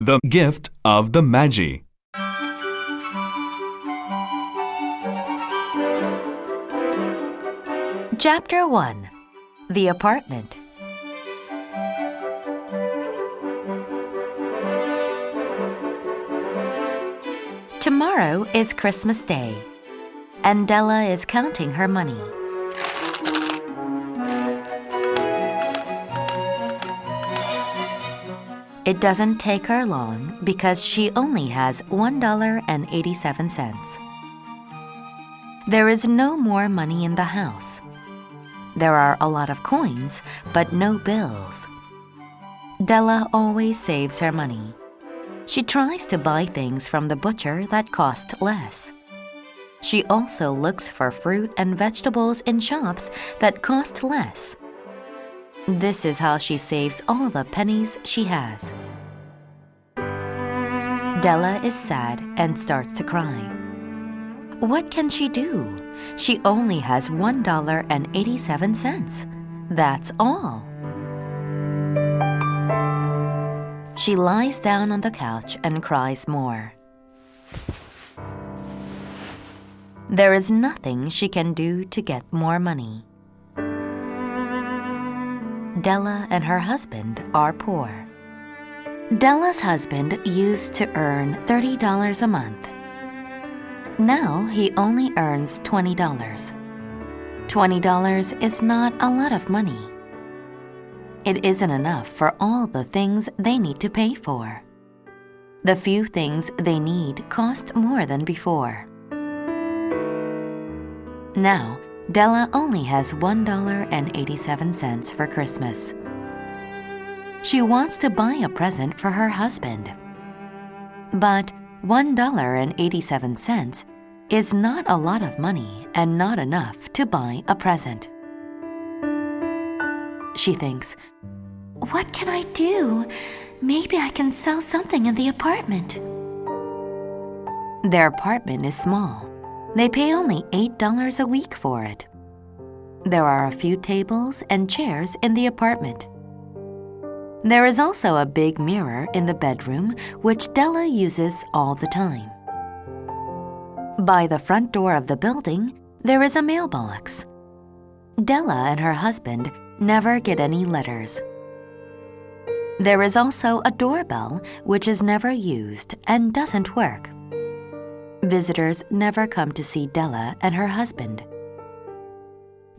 The gift of the Magi. Chapter 1. The Apartment. Tomorrow is Christmas Day, and Della is counting her money. It doesn't take her long because she only has $1.87. There is no more money in the house. There are a lot of coins, but no bills. Della always saves her money. She tries to buy things from the butcher that cost less. She also looks for fruit and vegetables in shops that cost less. This is how she saves all the pennies she has. Della is sad and starts to cry. What can she do? She only has $1.87. That's all. She lies down on the couch and cries more. There is nothing she can do to get more money. Della and her husband are poor. Della's husband used to earn $30 a month. Now he only earns $20. $20 is not a lot of money. It isn't enough for all the things they need to pay for. The few things they need cost more than before. Now, Della only has $1.87 for Christmas. She wants to buy a present for her husband. But $1.87 is not a lot of money and not enough to buy a present. She thinks, "What can I do? Maybe I can sell something in the apartment." Their apartment is small. They pay only $8 a week for it. There are a few tables and chairs in the apartment. There is also a big mirror in the bedroom, which Della uses all the time. By the front door of the building, there is a mailbox. Della and her husband never get any letters. There is also a doorbell, which is never used and doesn't work. Visitors never come to see Della and her husband.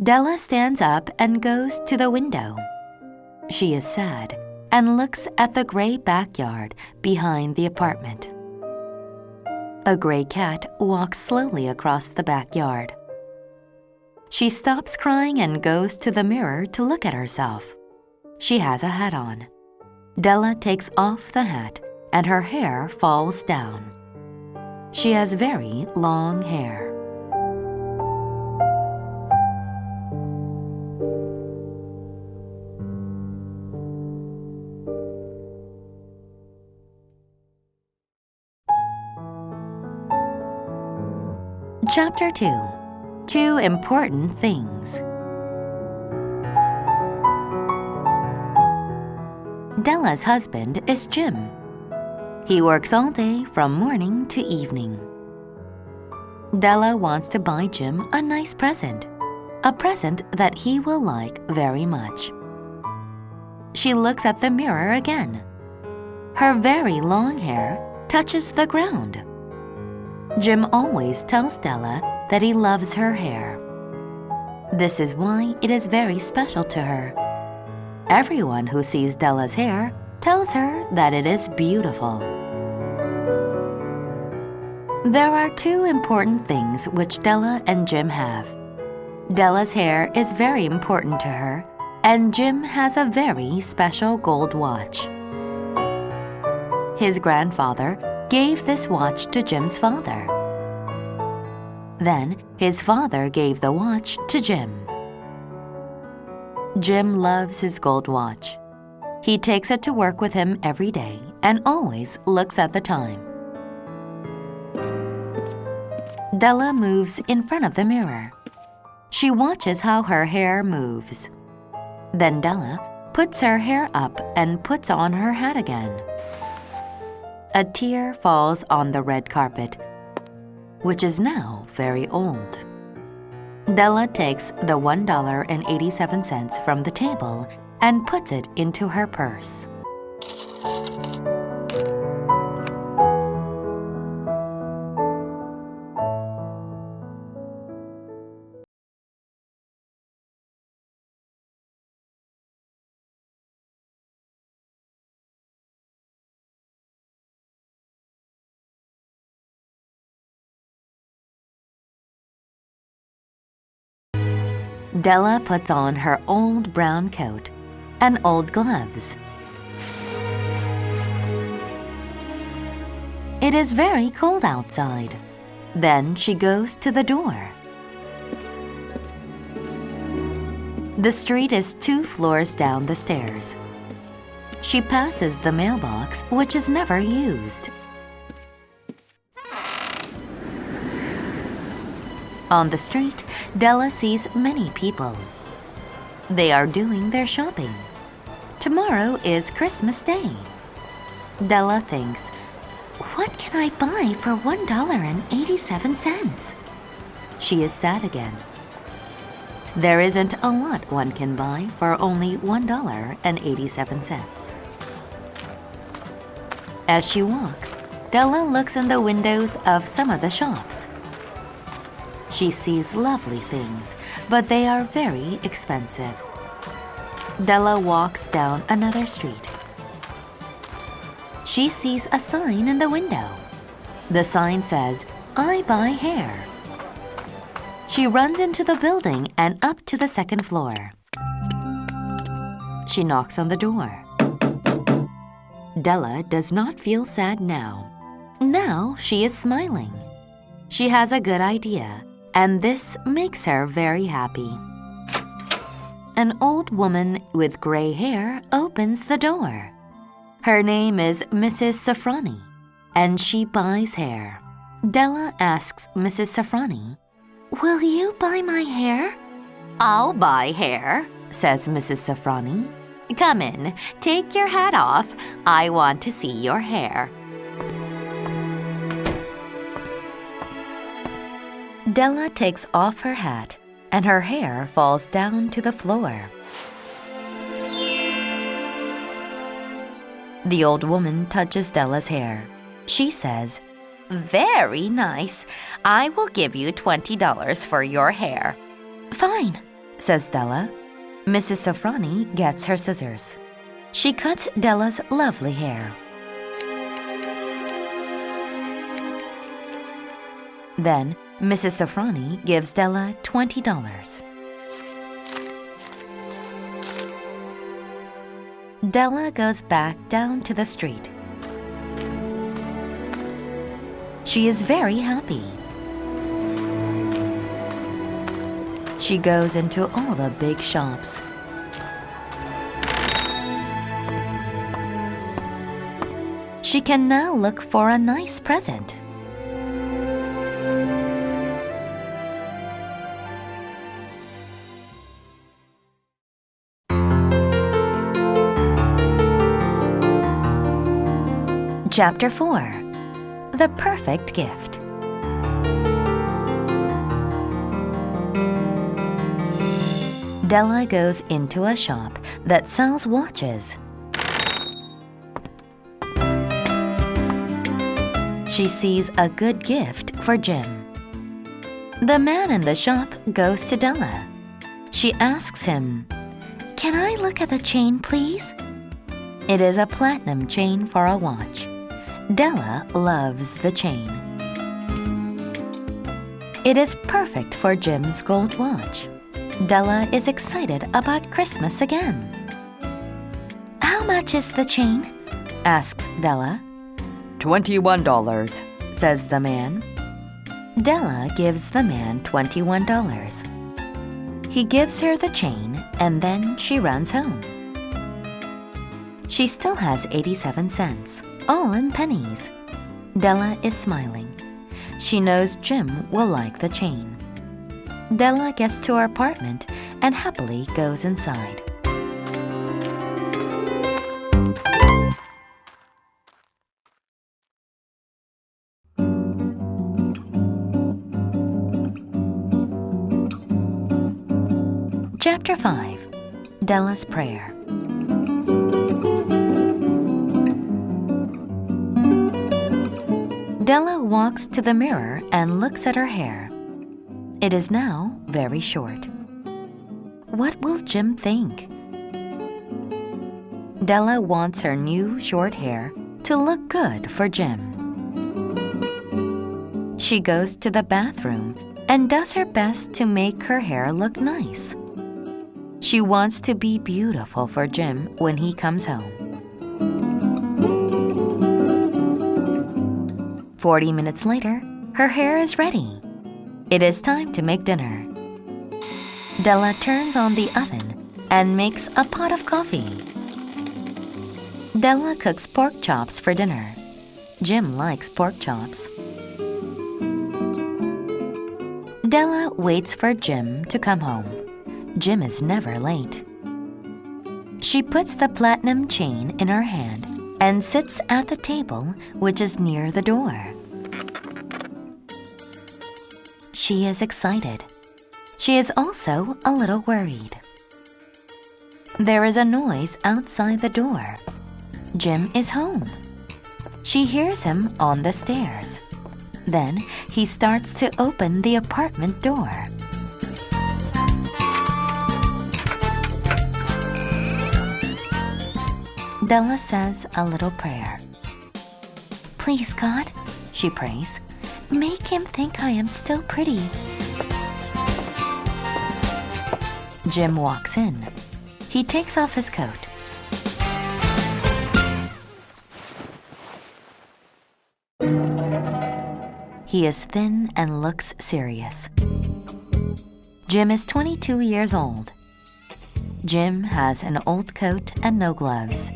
Della stands up and goes to the window. She is sad and looks at the gray backyard behind the apartment. A gray cat walks slowly across the backyard. She stops crying and goes to the mirror to look at herself. She has a hat on. Della takes off the hat and her hair falls down. She has very long hair. Chapter 2. 2 Important Things. Della's husband is Jim. He works all day from morning to evening. Della wants to buy Jim a nice present, a present that he will like very much. She looks at the mirror again. Her very long hair touches the ground. Jim always tells Della that he loves her hair. This is why it is very special to her. Everyone who sees Della's hair tells her that it is beautiful. There are 2 important things which Della and Jim have. Della's hair is very important to her, and Jim has a very special gold watch. His grandfather gave this watch to Jim's father. Then his father gave the watch to Jim. Jim loves his gold watch. He takes it to work with him every day and always looks at the time. Della moves in front of the mirror. She watches how her hair moves. Then Della puts her hair up and puts on her hat again. a tear falls on the red carpet, which is now very old. Della takes the $1.87 from the table and puts it into her purse. Della puts on her old brown coat and old gloves. It is very cold outside. Then she goes to the door. The street is 2 floors down the stairs. She passes the mailbox, which is never used. On the street, Della sees many people. They are doing their shopping. Tomorrow is Christmas Day. Della thinks, "What can I buy for $1.87? She is sad again. There isn't a lot one can buy for only $1.87. As she walks, Della looks in the windows of some of the shops. She sees lovely things, but they are very expensive. Della walks down another street. She sees a sign in the window. The sign says, "I buy hair." She runs into the building and up to the 2nd floor. She knocks on the door. Della does not feel sad now. Now she is smiling. She has a good idea, and this makes her very happy. An old woman with gray hair opens the door. Her name is Mrs. Safrani, and she buys hair. Della asks Mrs. Safrani, "Will you buy my hair?" "I'll buy hair," says Mrs. Safrani. "Come in, take your hat off. I want to see your hair." Della takes off her hat, and her hair falls down to the floor. The old woman touches Della's hair. She says, "Very nice. I will give you $20 for your hair." "Fine," says Della. Mrs. Safrani gets her scissors. She cuts Della's lovely hair. Then Mrs. Safrani gives Della $20. Della goes back down to the street. She is very happy. She goes into all the big shops. She can now look for a nice present. Chapter 4. The Perfect Gift. Della goes into a shop that sells watches. She sees a good gift for Jim. The man in the shop goes to Della. She asks him, "Can I look at the chain, please?" It is a platinum chain for a watch. Della loves the chain. It is perfect for Jim's gold watch. Della is excited about Christmas again. "How much is the chain?" asks Della. $21, says the man. Della gives the man $21. He gives her the chain, and then she runs home. She still has 87 cents, all in pennies. Della is smiling. She knows Jim will like the chain. Della gets to her apartment and happily goes inside. Chapter 5. Dellas Prayer. Della walks to the mirror and looks at her hair. It is now very short. What will Jim think? Della wants her new short hair to look good for Jim. She goes to the bathroom and does her best to make her hair look nice. She wants to be beautiful for Jim when he comes home. 40 minutes later, her hair is ready. It is time to make dinner. Della turns on the oven and makes a pot of coffee. Della cooks pork chops for dinner. Jim likes pork chops. Della waits for Jim to come home. Jim is never late. She puts the platinum chain in her hand and sits at the table, which is near the door. She is excited. She is also a little worried. There is a noise outside the door. Jim is home. She hears him on the stairs. Then he starts to open the apartment door. Della says a little prayer. "Please, God," she prays, "make him think I am still pretty." Jim walks in. He takes off his coat. He is thin and looks serious. Jim is 22 years old. Jim has an old coat and no gloves.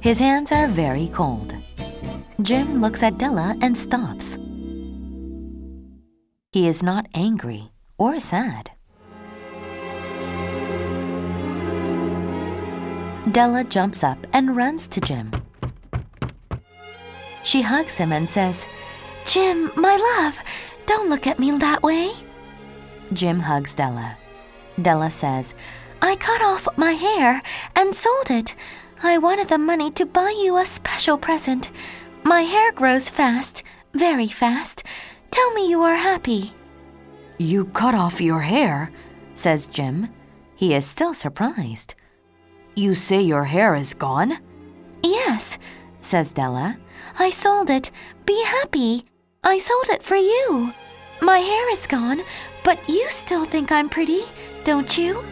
His hands are very cold. Jim looks at Della and stops. He is not angry or sad. Della jumps up and runs to Jim. She hugs him and says, "Jim, my love, don't look at me that way." Jim hugs Della. Della says, "I cut off my hair and sold it. I wanted the money to buy you a special present. My hair grows fast, very fast. Tell me you are happy." "You cut off your hair?" says Jim. He is still surprised. "You say your hair is gone?" "Yes," says Della. "I sold it. Be happy. I sold it for you. My hair is gone, but you still think I'm pretty, don't you?"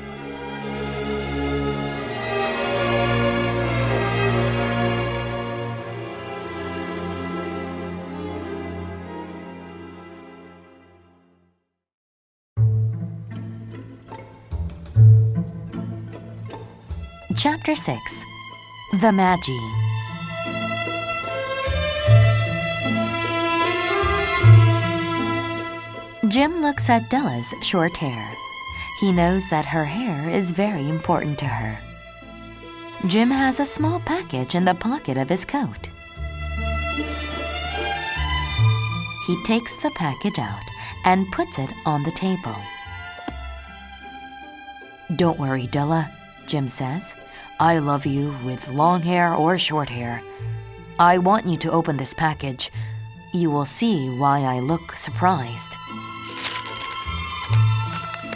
Chapter 6. The Magi. Jim looks at Della's short hair. He knows that her hair is very important to her. Jim has a small package in the pocket of his coat. He takes the package out and puts it on the table. "Don't worry, Della," Jim says. "I love you with long hair or short hair. I want you to open this package. You will see why I look surprised."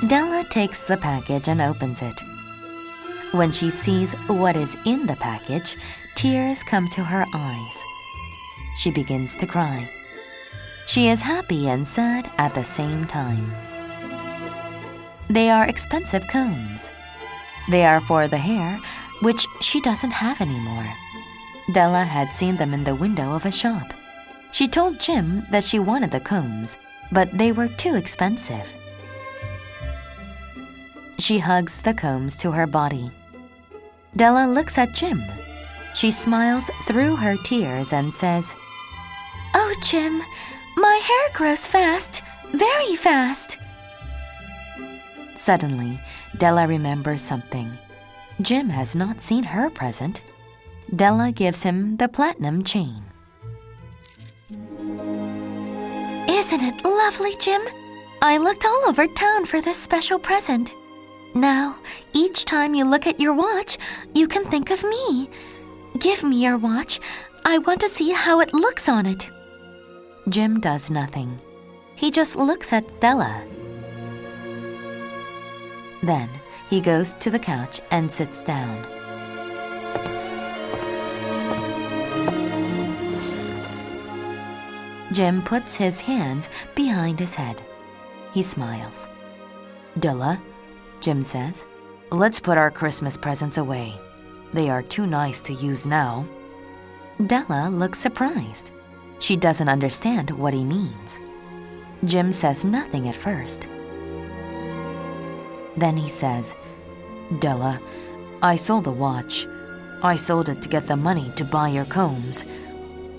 Della takes the package and opens it. When she sees what is in the package, tears come to her eyes. She begins to cry. She is happy and sad at the same time. They are expensive combs. They are for the hair, which she doesn't have anymore. Della had seen them in the window of a shop. She told Jim that she wanted the combs, but they were too expensive. She hugs the combs to her body. Della looks at Jim. She smiles through her tears and says, "Oh, Jim, my hair grows fast, very fast." Suddenly, Della remembers something. Jim has not seen her present. Della gives him the platinum chain. "Isn't it lovely, Jim? I looked all over town for this special present. Now, each time you look at your watch, you can think of me. Give me your watch. I want to see how it looks on it." Jim does nothing. He just looks at Della. Then he goes to the couch and sits down. Jim puts his hands behind his head. He smiles. "Della," Jim says, "let's put our Christmas presents away. They are too nice to use now." Della looks surprised. She doesn't understand what he means. Jim says nothing at first. Then he says, "Della, I sold the watch. I sold it to get the money to buy your combs.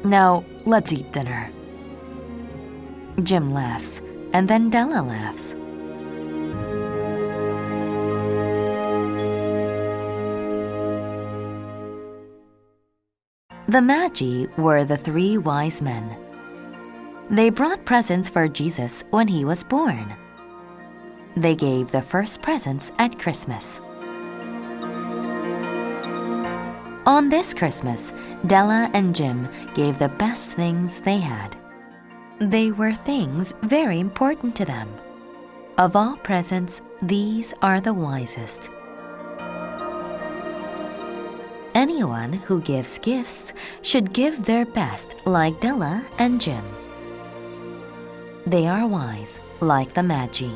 Now, let's eat dinner." Jim laughs, and then Della laughs. The Magi were the 3 wise men. They brought presents for Jesus when he was born. They gave the first presents at Christmas. On this Christmas, Della and Jim gave the best things they had. They were things very important to them. Of all presents, these are the wisest. Anyone who gives gifts should give their best like Della and Jim. They are wise like the Magi.